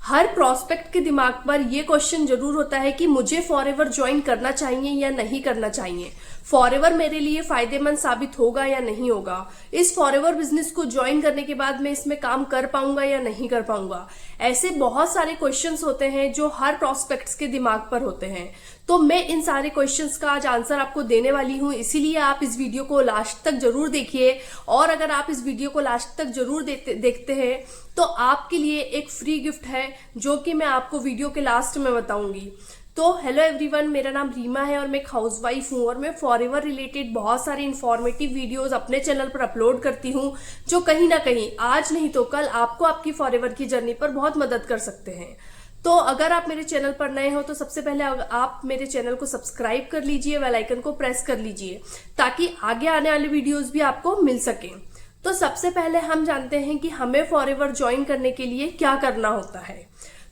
हर prospect के दिमाग पर ये क्वेश्चन जरूर होता है कि मुझे फॉरएवर ज्वाइन करना चाहिए या नहीं करना चाहिए, फॉरएवर मेरे लिए फायदेमंद साबित होगा या नहीं होगा, इस फॉरएवर बिजनेस को ज्वाइन करने के बाद मैं इसमें काम कर पाऊंगा या नहीं कर पाऊंगा। ऐसे बहुत सारे क्वेश्चंस होते हैं जो हर प्रॉस्पेक्ट्स के दिमाग पर होते हैं। तो मैं इन सारे क्वेश्चंस का आज आंसर आपको देने वाली हूं, इसीलिए आप इस वीडियो को लास्ट तक जरूर देखिए। और अगर आप इस वीडियो को लास्ट तक जरूर देखते हैं तो आपके लिए एक फ्री गिफ्ट है जो कि मैं आपको वीडियो के लास्ट में बताऊंगी। तो हेलो एवरीवन, मेरा नाम रीमा है और मैं एक हाउसवाइफ हूँ और मैं फॉरएवर रिलेटेड बहुत सारे इन्फॉर्मेटिव वीडियोस अपने चैनल पर अपलोड करती हूँ जो कहीं ना कहीं आज नहीं तो कल आपको आपकी फॉरएवर की जर्नी पर बहुत मदद कर सकते हैं। तो अगर आप मेरे चैनल पर नए हो तो सबसे पहले आप मेरे चैनल को सब्सक्राइब कर लीजिए, बेल आइकन को प्रेस कर लीजिए ताकि आगे आने वाले वीडियोस भी आपको मिल सके। तो सबसे पहले हम जानते हैं कि हमें फॉरएवर ज्वाइन करने के लिए क्या करना होता है।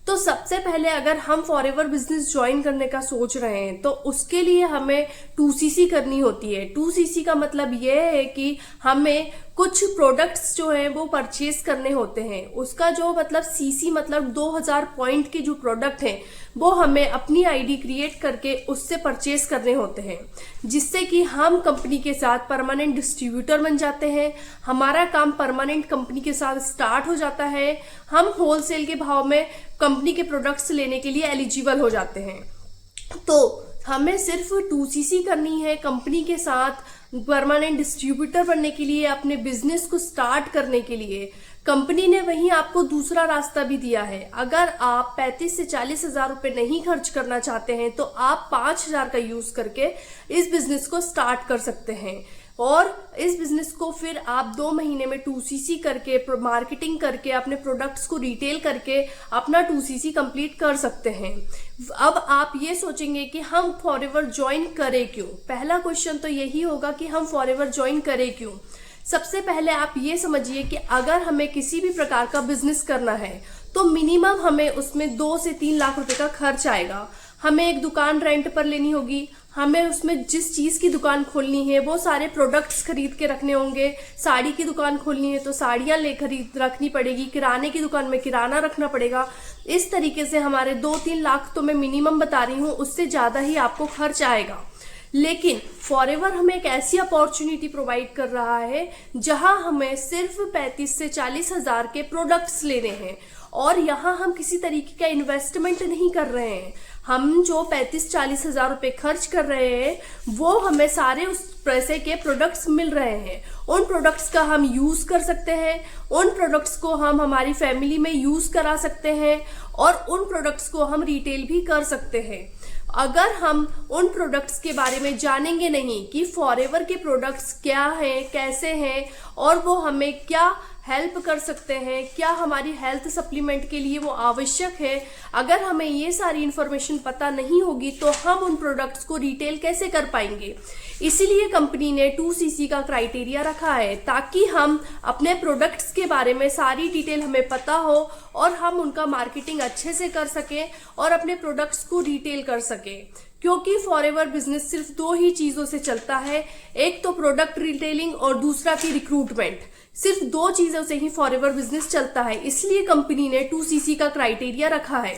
तो सबसे पहले अगर हम फॉरएवर बिजनेस ज्वाइन करने का सोच रहे हैं तो उसके लिए हमें 2CC करनी होती है। 2CC का मतलब यह है कि हमें कुछ प्रोडक्ट्स जो हैं वो परचेज करने होते हैं। उसका जो मतलब CC मतलब 2000 पॉइंट के जो प्रोडक्ट हैं वो हमें अपनी आईडी क्रिएट करके उससे परचेज करने होते हैं, जिससे कि हम कंपनी के साथ परमानेंट डिस्ट्रीब्यूटर बन जाते हैं। हमारा काम परमानेंट कंपनी के साथ स्टार्ट हो जाता है। हम होलसेल के भाव में कंपनी के प्रोडक्ट्स लेने के लिए एलिजिबल हो जाते हैं। तो हमें सिर्फ 2CC करनी है कंपनी के साथ परमानेंट डिस्ट्रीब्यूटर बनने के लिए, अपने बिजनेस को स्टार्ट करने के लिए। कंपनी ने वहीं आपको दूसरा रास्ता भी दिया है। अगर आप 35 से 40 हजार रुपए नहीं खर्च करना चाहते हैं तो आप 5000 का यूज करके इस बिजनेस को स्टार्ट कर सकते हैं और इस बिजनेस को फिर आप 2 महीने में 2CC करके मार्केटिंग करके अपने प्रोडक्ट्स को रिटेल करके अपना 2CC कंप्लीट कर सकते हैं। अब आप ये सोचेंगे कि हम फॉरएवर ज्वाइन करें क्यों। पहला क्वेश्चन तो यही होगा कि हम फॉरएवर ज्वाइन करें क्यों। सबसे पहले आप ये समझिए कि अगर हमें किसी भी प्रकार का बिजनेस करना है तो मिनिमम हमें उसमें 2 से 3 लाख रुपए का खर्च आएगा। हमें एक दुकान रेंट पर लेनी होगी, हमें उसमें जिस चीज की दुकान खोलनी है वो सारे प्रोडक्ट्स खरीद के रखने होंगे। साड़ी की दुकान खोलनी है तो साड़ियां खरीद रखनी पड़ेगी, किराने की दुकान में किराना रखना पड़ेगा। इस तरीके से हमारे 2-3 लाख तो मैं मिनिमम बता रही हूँ, उससे ज्यादा ही आपको खर्च आएगा। लेकिन फॉरएवर हमें एक ऐसी अपॉर्चुनिटी प्रोवाइड कर रहा है जहां हमें सिर्फ 35 से 40 हजार के प्रोडक्ट्स लेने हैं और यहाँ हम किसी तरीके का इन्वेस्टमेंट नहीं कर रहे हैं। हम जो 35-40 हजार रुपए खर्च कर रहे हैं वो हमें सारे उस पैसे के प्रोडक्ट्स मिल रहे हैं। उन प्रोडक्ट्स का हम यूज कर सकते हैं, उन प्रोडक्ट्स को हम हमारी फैमिली में यूज करा सकते हैं और उन प्रोडक्ट्स को हम रिटेल भी कर सकते हैं। अगर हम उन प्रोडक्ट्स के बारे में जानेंगे नहीं कि फॉरएवर के प्रोडक्ट्स क्या हैं, कैसे हैं और वो हमें क्या हेल्प कर सकते हैं, क्या हमारी हेल्थ सप्लीमेंट के लिए वो आवश्यक है, अगर हमें ये सारी इंफॉर्मेशन पता नहीं होगी तो हम उन प्रोडक्ट्स को रिटेल कैसे कर पाएंगे। इसीलिए कंपनी ने 2CC का क्राइटेरिया रखा है ताकि हम अपने प्रोडक्ट्स के बारे में सारी डिटेल हमें पता हो और हम उनका मार्केटिंग अच्छे से कर सकें और अपने प्रोडक्ट्स को रिटेल कर सकें। क्योंकि फॉरएवर बिजनेस सिर्फ 2 ही चीजों से चलता है, एक तो प्रोडक्ट रिटेलिंग और दूसरा की रिक्रूटमेंट। सिर्फ 2 चीजों से ही फॉरएवर बिजनेस चलता है, इसलिए कंपनी ने 2CC का क्राइटेरिया रखा है।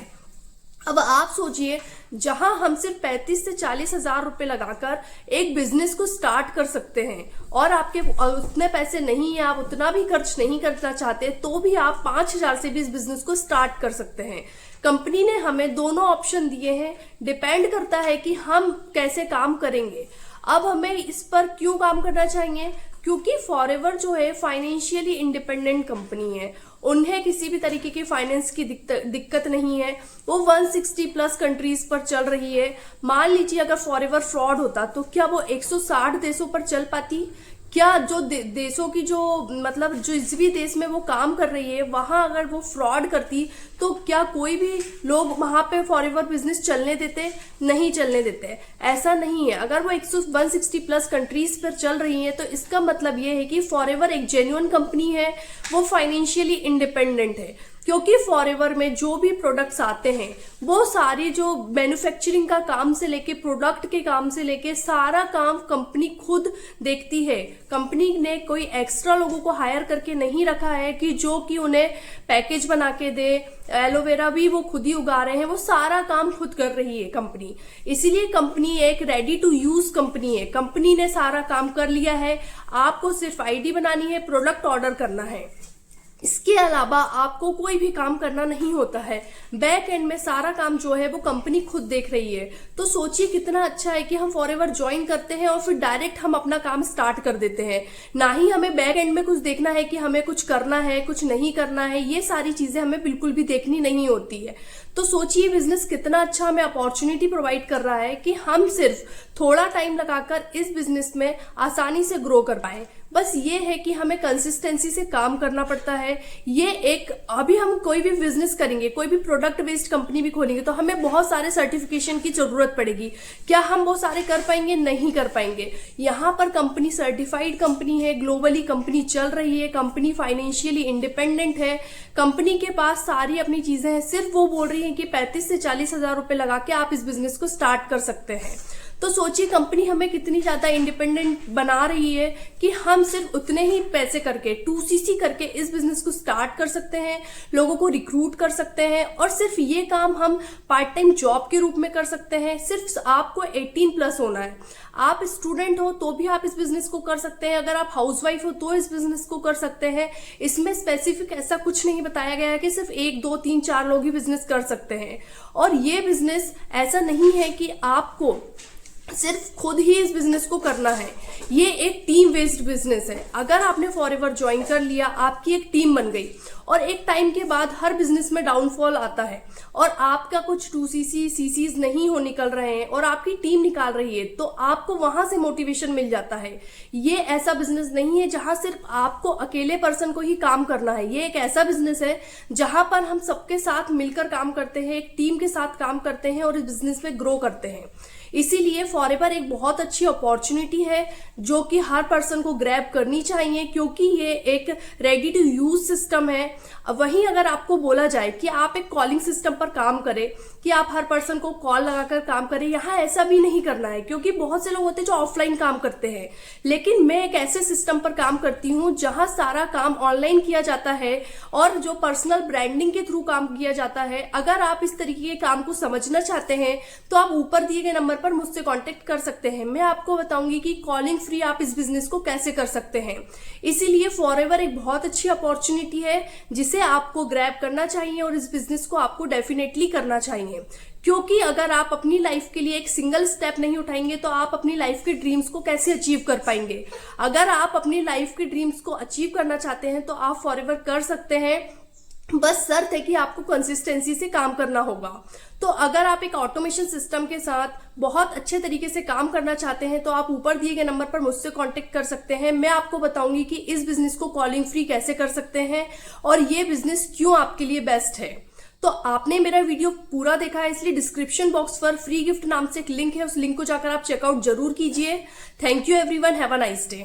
अब आप सोचिए, जहां हम सिर्फ 35 से 40 हजार रुपए लगाकर एक बिजनेस को स्टार्ट कर सकते हैं और आपके उतने पैसे नहीं है, आप उतना भी खर्च नहीं करना चाहते तो भी आप 5000 से भी इस बिजनेस को स्टार्ट कर सकते हैं। कंपनी ने हमें दोनों ऑप्शन दिए हैं, डिपेंड करता है कि हम कैसे काम करेंगे। अब हमें इस पर क्यों काम करना चाहिए, क्योंकि फॉरएवर जो है फाइनेंशियली इंडिपेंडेंट कंपनी है, उन्हें किसी भी तरीके की फाइनेंस की दिक्कत नहीं है। वो 160 प्लस कंट्रीज पर चल रही है। मान लीजिए अगर फॉरएवर फ्रॉड होता तो क्या वो 160 देशों पर चल पाती? क्या जो देशों की जो मतलब जिस भी देश में वो काम कर रही है वहां अगर वो फ्रॉड करती तो क्या कोई भी लोग वहां पे फॉरएवर बिजनेस चलने देते? नहीं चलने देते। ऐसा नहीं है। अगर वो 160 प्लस कंट्रीज पर चल रही है तो इसका मतलब ये है कि फॉरएवर एक जेन्युइन कंपनी है, वो फाइनेंशियली इंडिपेंडेंट है। क्योंकि फॉरएवर में जो भी प्रोडक्ट्स आते हैं वो सारी जो मैन्युफैक्चरिंग का काम से लेके प्रोडक्ट के काम से लेके सारा काम कंपनी खुद देखती है। कंपनी ने कोई एक्स्ट्रा लोगों को हायर करके नहीं रखा है कि जो कि उन्हें पैकेज बना के दे। एलोवेरा भी वो खुद ही उगा रहे हैं, वो सारा काम खुद कर रही है कंपनी। इसीलिए कंपनी एक रेडी टू यूज कंपनी है। कंपनी ने सारा काम कर लिया है, आपको सिर्फ आईडी बनानी है, प्रोडक्ट ऑर्डर करना है। इसके अलावा आपको कोई भी काम करना नहीं होता है। बैक एंड में सारा काम जो है वो कंपनी खुद देख रही है। तो सोचिए कितना अच्छा है कि हम फॉरएवर ज्वाइन करते हैं और फिर डायरेक्ट हम अपना काम स्टार्ट कर देते हैं। ना ही हमें बैक एंड में कुछ देखना है कि हमें कुछ करना है, कुछ नहीं करना है। ये सारी चीजें हमें बिल्कुल भी देखनी नहीं होती है। तो सोचिए बिजनेस कितना अच्छा हमें अपॉर्चुनिटी प्रोवाइड कर रहा है कि हम सिर्फ थोड़ा टाइम लगाकर इस बिजनेस में आसानी से ग्रो कर पाए। बस ये है कि हमें कंसिस्टेंसी से काम करना पड़ता है। ये एक अभी हम कोई भी बिजनेस करेंगे, कोई भी प्रोडक्ट बेस्ड कंपनी भी खोलेंगे तो हमें बहुत सारे सर्टिफिकेशन की जरूरत पड़ेगी। क्या हम वो सारे कर पाएंगे? नहीं कर पाएंगे। यहाँ पर कंपनी सर्टिफाइड कंपनी है, ग्लोबली कंपनी चल रही है, कंपनी फाइनेंशियली इंडिपेंडेंट है, कंपनी के पास सारी अपनी चीजें हैं। सिर्फ वो बोल रही है कि 35 से 40 हजार रुपए लगा के आप इस बिजनेस को स्टार्ट कर सकते हैं। तो सोचिए कंपनी हमें कितनी ज्यादा इंडिपेंडेंट बना रही है कि हम सिर्फ उतने ही पैसे करके 2cc करके इस बिजनेस को स्टार्ट कर सकते हैं, लोगों को रिक्रूट कर सकते हैं और सिर्फ ये काम हम पार्ट टाइम जॉब के रूप में कर सकते हैं। सिर्फ आपको 18+ होना है। आप स्टूडेंट हो तो भी आप इस बिजनेस को कर सकते हैं, अगर आप हाउसवाइफ हो तो इस बिजनेस को कर सकते हैं। इसमें स्पेसिफिक ऐसा कुछ नहीं बताया गया है कि सिर्फ 1, 2, 3, 4 लोग ही बिजनेस कर सकते हैं। और ये बिजनेस ऐसा नहीं है कि आपको सिर्फ खुद ही इस बिजनेस को करना है। ये एक टीम बेस्ड बिजनेस है। अगर आपने फॉरएवर ज्वाइन कर लिया, आपकी एक टीम बन गई और एक टाइम के बाद हर बिजनेस में डाउनफॉल आता है और आपका कुछ 2cc CCs नहीं हो निकल रहे हैं और आपकी टीम निकाल रही है तो आपको वहां से मोटिवेशन मिल जाता है। ये ऐसा बिजनेस नहीं है जहां सिर्फ आपको अकेले पर्सन को ही काम करना है। ये एक ऐसा बिजनेस है जहां पर हम सबके साथ मिलकर काम करते हैं, एक टीम के साथ काम करते हैं और इस बिजनेस में ग्रो करते हैं। इसीलिए फॉरएवर एक बहुत अच्छी अपॉर्चुनिटी है जो कि हर पर्सन को ग्रैब करनी चाहिए, क्योंकि ये एक रेडी टू यूज सिस्टम है। वहीं अगर आपको बोला जाए कि आप एक कॉलिंग सिस्टम पर काम करें, कि आप हर पर्सन को कॉल लगाकर काम करें, यहाँ ऐसा भी नहीं करना है, क्योंकि बहुत से लोग होते हैं जो ऑफलाइन काम करते हैं। लेकिन मैं एक ऐसे सिस्टम पर काम करती हूँ जहां सारा काम ऑनलाइन किया जाता है और जो पर्सनल ब्रांडिंग के थ्रू काम किया जाता है। अगर आप इस तरीके के काम को समझना चाहते हैं तो आप ऊपर दिए गए नंबर पर मुझसे कांटेक्ट कर सकते हैं। मैं आपको बताऊंगी कि कॉलिंग फ्री आप इस बिजनेस को कैसे कर सकते हैं। इसीलिए फॉरएवर एक बहुत अच्छी अपॉर्चुनिटी है जिसे आपको ग्रैब करना चाहिए और इस बिजनेस को आपको डेफिनेटली करना चाहिए। क्योंकि अगर आप अपनी लाइफ के लिए एक सिंगल स्टेप नहीं उठाएंगे तो आप अपनी लाइफ के ड्रीम्स को कैसे अचीव कर पाएंगे। अगर आप अपनी लाइफ के ड्रीम्स को अचीव करना चाहते हैं तो आप फॉरएवर कर सकते हैं। बस शर्त है कि आपको कंसिस्टेंसी से काम करना होगा। तो अगर आप एक ऑटोमेशन सिस्टम के साथ बहुत अच्छे तरीके से काम करना चाहते हैं तो आप ऊपर दिए गए नंबर पर मुझसे कांटेक्ट कर सकते हैं। मैं आपको बताऊंगी कि इस बिजनेस को कॉलिंग फ्री कैसे कर सकते हैं और ये बिजनेस क्यों आपके लिए बेस्ट है। तो आपने मेरा वीडियो पूरा देखा है, इसलिए डिस्क्रिप्शन बॉक्स पर फ्री गिफ्ट नाम से एक लिंक है, उस लिंक को जाकर आप चेकआउट जरूर कीजिए। Thank you everyone, have a nice day.